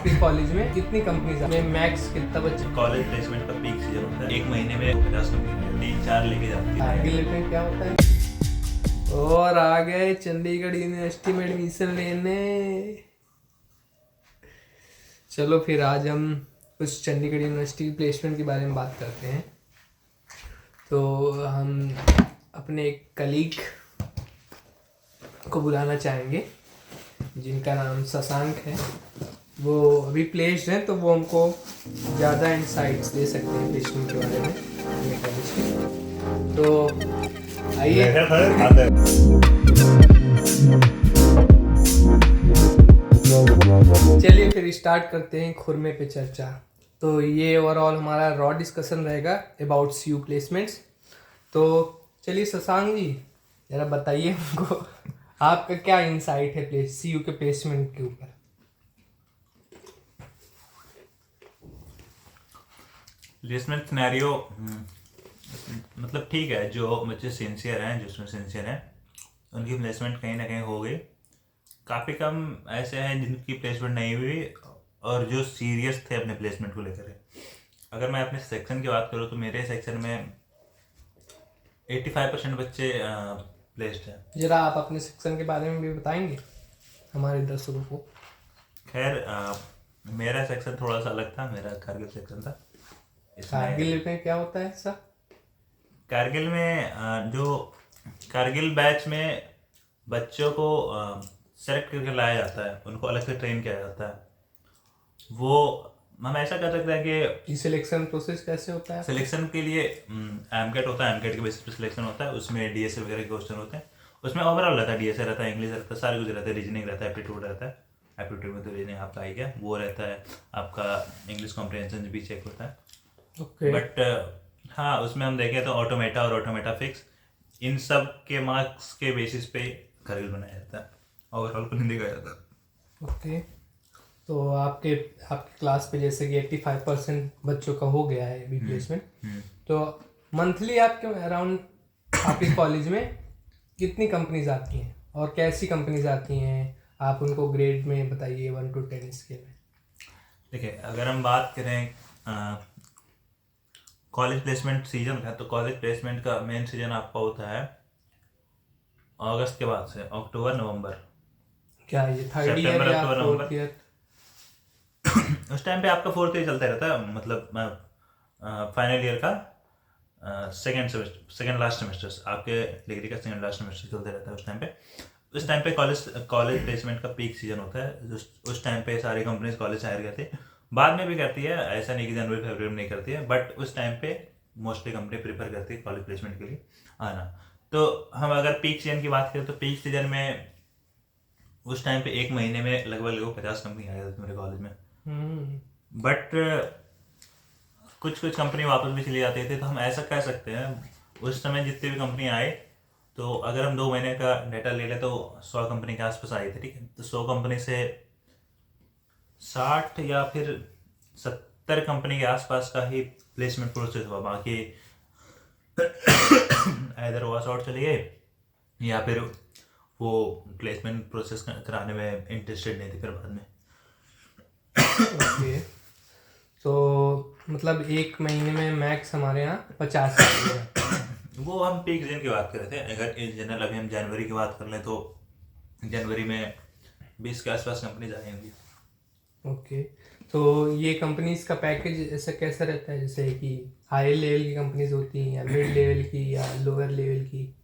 आपके कॉलेज में कितनी कंपनीज में मैक्स कितना बच्चे कॉलेज प्लेसमेंट का पीक सीजन होता है। एक महीने में 50 कंपनी 3-4 लेके जाती है। आगे में क्या होता है। और आ गए चंडीगढ़ यूनिवर्सिटी में एडमिशन लेने। चलो फिर आज हम कुछ चंडीगढ़ यूनिवर्सिटी की प्लेसमेंट के बारे में बात करते हैं। तो हम अपने एक कलीग को बुलाना चाहेंगे जिनका नाम शशांक है। वो अभी प्लेस्ड हैं तो वो हमको ज़्यादा इंसाइट्स दे सकते हैं प्लेसमेंट के बारे में अपने कॉलेज के। तो आइए चलिए फिर स्टार्ट करते हैं खुरमे पे चर्चा। तो ये ओवरऑल हमारा रॉ डिस्कशन रहेगा अबाउट सीयू प्लेसमेंट्स। तो चलिए शशांक जी जरा बताइए हमको आपका क्या इंसाइट है सीयू के प्लेसमेंट के ऊपर। प्लेसमेंट सिनेरियो मतलब ठीक है, जो बच्चे सिंसियर हैं, जिसमें सिंसियर हैं उनकी प्लेसमेंट कहीं ना कहीं हो गई। काफ़ी कम ऐसे हैं जिनकी प्लेसमेंट नहीं हुई और जो सीरियस थे अपने प्लेसमेंट को लेकर। अगर मैं अपने सेक्शन की बात करूँ तो मेरे सेक्शन में 85% बच्चे प्लेस्ड हैं। जरा आप अपने सेक्शन के बारे में भी बताएंगे हमारे दर्शकों को। खैर मेरा सेक्शन थोड़ा सा अलग था, मेरा कारगिल सेक्शन था। कारगिल में क्या होता है सर? कारगिल में जो कारगिल बैच में बच्चों को सेलेक्ट करके लाया जाता है, उनको अलग से ट्रेन किया जाता है। वो हम ऐसा कर सकते हैं कि सिलेक्शन प्रोसेस कैसे होता है? सिलेक्शन के लिए एमकेट होता है, एमकेट के बेसिस पे सिलेक्शन होता है। उसमें डीएसए वगैरह के क्वेश्चन होते हैं। उसमें ओवरऑल रहता है, डीएसए रहता है, इंग्लिश रहता है, सारे कुछ रहता है, रीजनिंग रहता है, एप्टीट्यूड रहता है। एप्टीट्यूड में तो रीजनिंग आपका आई गया, वो रहता है। आपका इंग्लिश कॉम्प्रिहेंशन भी चेक होता है। ओके। बट हाँ, उसमें हम देखें तो ऑटोमेटा और ऑटोमेटा फिक्स, इन सब के मार्क्स के बेसिस पे कारगिल बनाया जाता है, ओवरऑल को नहीं देखा जाता। ओके। तो आपके क्लास पे जैसे कि 85% बच्चों का हो गया है अभी प्लेसमेंट, तो मंथली आपके अराउंड आपके कॉलेज में कितनी कंपनीज आती हैं और कैसी कंपनीज आती हैं? आप उनको ग्रेड में बताइए 1 to 10 स्केल में। देखिए, अगर हम बात करें कॉलेज प्लेसमेंट सीजन का, तो कॉलेज प्लेसमेंट का मेन सीजन आपका होता है अगस्त के बाद से अक्टूबर नवंबर। क्या ये थर्ड ईयर सितंबर, या अक्टूबर, फोर्थ नवंबर। ईयर? उस टाइम पे आपका फोर्थ ईयर चलता रहता है, मतलब फाइनल ईयर का सेकेंड लास्ट सेमेस्टर, आपके डिग्री का सेकेंड लास्ट सेमेस्टर चलता रहता है उस टाइम पे कॉलेज प्लेसमेंट का पीक सीजन होता है। उस टाइम पे सारी कंपनीज कॉलेज हायर करती है, बाद में भी करती है, ऐसा नहीं कि जनवरी फरवरी में नहीं करती है, बट उस टाइम पे मोस्टली कंपनी प्रीफर करती है कॉलेज प्लेसमेंट के लिए आना। तो हम अगर पीक सीजन की बात करें तो पीक सीजन में उस टाइम पे एक महीने में लगभग 50 कंपनी आ जाती थी मेरे कॉलेज में। बट कुछ कंपनी वापस भी चली जाती थी। तो हम ऐसा कह सकते हैं उस समय जितनी भी कंपनी आए, तो अगर हम 2 महीने का डाटा ले लें तो 100 कंपनी के आसपास आई थी, ठीक है। तो 100 कंपनी से 60 या फिर 70 कंपनी के आसपास का ही प्लेसमेंट प्रोसेस हुआ। बाकी इधर वॉस आउट चले गए या फिर वो प्लेसमेंट प्रोसेस कराने में इंटरेस्टेड नहीं थे फिर बाद में। ओके। तो मतलब एक महीने में मैक्स हमारे यहाँ 50 वो हम पीक सीजन की बात कर रहे थे। अगर इन जनरल अभी हम जनवरी की बात कर लें तो जनवरी में 20 के आसपास कंपनीज आएंगी। ओके। तो ये कंपनीज का पैकेज ऐसा कैसा रहता है, जैसे कि हाई लेवल की कंपनीज होती हैं या मिड लेवल की या लोअर लेवल की?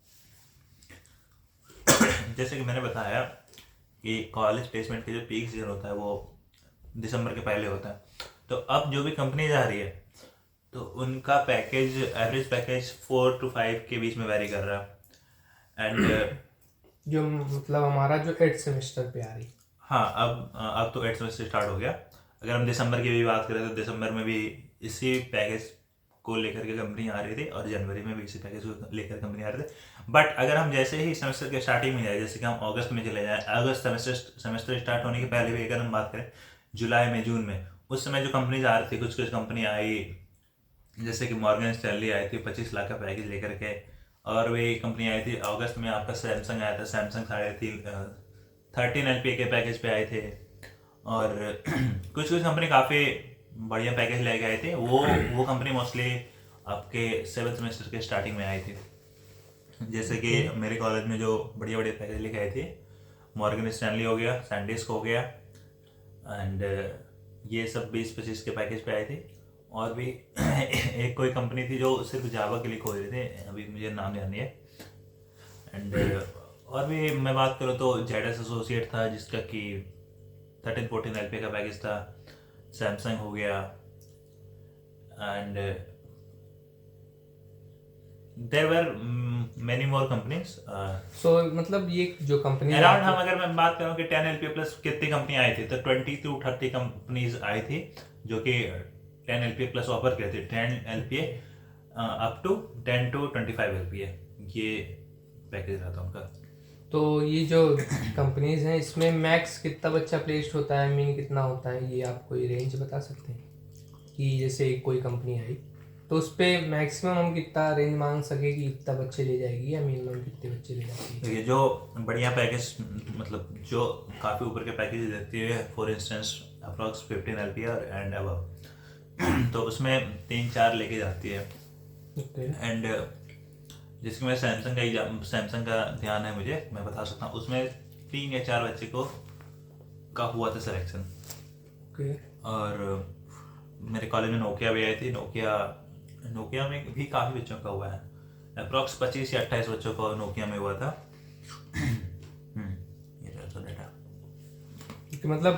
जैसे कि मैंने बताया कि कॉलेज प्लेसमेंट के जो पीक सीजन होता है वो दिसंबर के पहले होता है। तो अब जो भी कंपनीज आ रही है तो उनका पैकेज, एवरेज पैकेज 4 to 5 के बीच में वेरी कर रहा है। एंड जो मतलब हमारा जो 8th सेमेस्टर पे आ रही। हाँ, अब तो 8th सेमेस्टर स्टार्ट हो गया। अगर हम दिसंबर की भी बात करें तो दिसंबर में भी इसी पैकेज को लेकर के कंपनी आ रही थी और जनवरी में भी इसी पैकेज को लेकर कंपनी आ रही थी। बट अगर हम जैसे ही सेमेस्टर के स्टार्टिंग में जाए, जैसे कि हम अगस्त में चले जाएँ, अगस्त सेमेस्टर स्टार्ट होने के पहले भी अगर हम बात करें जुलाई में, जून में, उस समय जो कंपनीज आ रही थी, कुछ कंपनी आई जैसे कि मॉर्गन स्टैनली आई थी 25 लाख का पैकेज लेकर के, और भी कंपनी आई थी। अगस्त में आपका सैमसंग आया था, सैमसंग 13.5 LPA के पैकेज पे आए थे। और कुछ कुछ कंपनी काफ़ी बढ़िया पैकेज लेके आए थे। वो कंपनी मोस्टली आपके 7th सेमेस्टर के स्टार्टिंग में आई थी। जैसे कि मेरे कॉलेज में जो बढ़िया बढ़िया पैकेज लेके आए थे, मॉर्गन स्टैनली हो गया, सैनडिस्क हो गया, एंड ये सब 20-25 के पैकेज पे आए थे। और भी एक कोई कंपनी थी जो सिर्फ जावा के लिए खोल रहे थे, अभी मुझे नाम याद नहीं है। एंड और भी मैं बात करूँ तो जेडएस एसोसिएट था जिसका कि 13-14 LPA का पैकेज था। सैमसंग हो गया, and there were many more companies. So मतलब ये जो कंपनी अराउंड हम अगर मैं बात करूँ कि 10 LPA प्लस कितनी कंपनी आई थी, तो 20 to 30 कंपनीज आई थी जो कि 10 LPA प्लस ऑफर करती थी। 10 LPA up to 10 to 25 LPA ये पैकेज रहता उनका। तो ये जो कंपनीज हैं इसमें मैक्स कितना बच्चा प्लेस्ड होता है, मिन कितना होता है, ये आप कोई रेंज बता सकते हैं कि जैसे कोई कंपनी आई तो उस पर मैक्सिमम हम कितना रेंज मांग सके कि इतना बच्चे ले जाएगी, या मिनिमम कितने बच्चे ले जाएगी? देखिए, जो बढ़िया पैकेज मतलब जो काफ़ी ऊपर के पैकेज देती है, for instance approx 15 LPA and above, तो उसमें 3-4 लेके जाती है। एंड जिसकी मैं सैमसंग का ध्यान है मुझे, मैं बता सकता हूँ उसमें 3 या 4 बच्चे का हुआ था सिलेक्शन। और मेरे कॉलेज में नोकिया भी आई थी। नोकिया में भी काफ़ी बच्चों का हुआ है, अप्रॉक्स 25 या 28 बच्चों का नोकिया में हुआ था। ये रहा तो डेटा। मतलब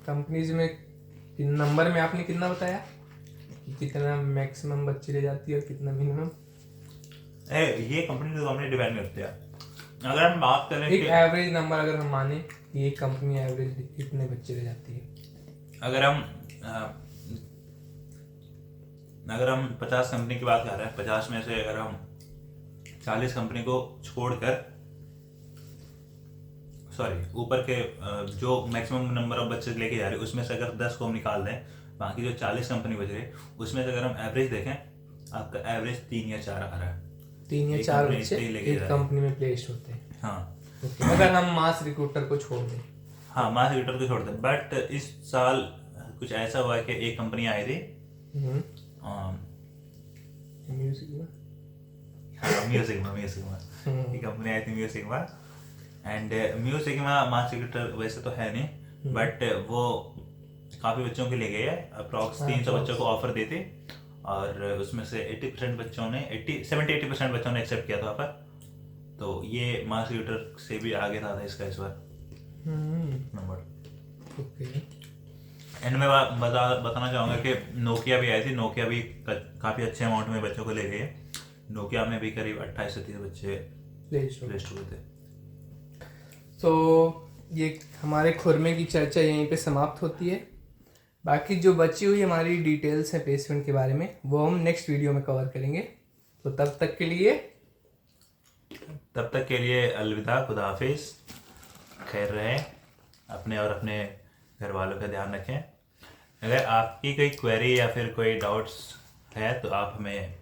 कंपनीज में नंबर में आपने कितना बताया कि कितना मैक्सिमम बच्चे ले जाती है और कितना मिनिमम? ये कंपनी डिपेंड करती है। अगर हम बात करें एक एवरेज नंबर अगर हम माने कि एक कंपनी एवरेज कितने बच्चे ले जाती है, अगर हम 50 कंपनी की बात कर रहे हैं, 50 में से अगर हम 40 कंपनी को छोड़कर, ऊपर के जो मैक्सिमम नंबर ऑफ बच्चे लेके जा रहे हैं उसमें से अगर 10 को हम निकाल दें, बाकी जो 40 कंपनी बच रही उसमें से अगर हम एवरेज देखें, आपका एवरेज 3 या 4 आ रहा है। 3 या 4 बच्चे एक कंपनी में प्लेस्ड होते हैं। हाँ, अगर हम मास रिक्रूटर को छोड़ दें। हाँ, मास रिक्रूटर को छोड़ दें। बट इस साल कुछ ऐसा हुआ कि एक कंपनी आई थी, म्यूजिकमा ये कंपनी आई थी, म्यूजिकमा। एंड म्यूजिकमा मास रिक्रूटर वैसे तो है नहीं, बट वो काफ़ी बच्चों के लिए गए है। अप्रॉक्स 300 बच्चों को ऑफर देते, और उसमें से 80% बच्चों ने 70-80% बच्चों ने एक्सेप्ट किया था ऑफर। तो ये मास रिक्रूटर से भी आगे था इसका इस बार नंबर। एंड मैं बताना चाहूँगा कि नोकिया भी आई थी। नोकिया भी काफ़ी अच्छे अमाउंट में बच्चों को ले गई है। नोकिया में भी करीब 28 से 30 बच्चे प्लेस्ड हुए थे। तो ये हमारे खुरमे की चर्चा यहीं पे समाप्त होती है। बाकी जो बची हुई हमारी डिटेल्स है प्लेसमेंट के बारे में, वो हम नेक्स्ट वीडियो में कवर करेंगे। तो तब तक के लिए अलविदा, खुदा हाफिज, खैर रहें, अपने और अपने घर वालों का ध्यान रखें। अगर आपकी कोई क्वेरी या फिर कोई डाउट्स है तो आप हमें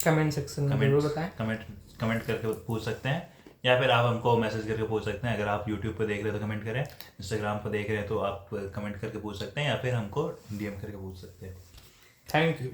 कमेंट सेक्शन में जरूर बताएं। कमेंट करके पूछ सकते हैं, या फिर आप हमको मैसेज करके पूछ सकते हैं। अगर आप यूट्यूब पर देख रहे हैं तो कमेंट करें, इंस्टाग्राम पर देख रहे हैं तो आप कमेंट करके पूछ सकते हैं, या फिर हमको DM करके पूछ सकते हैं। Thank you.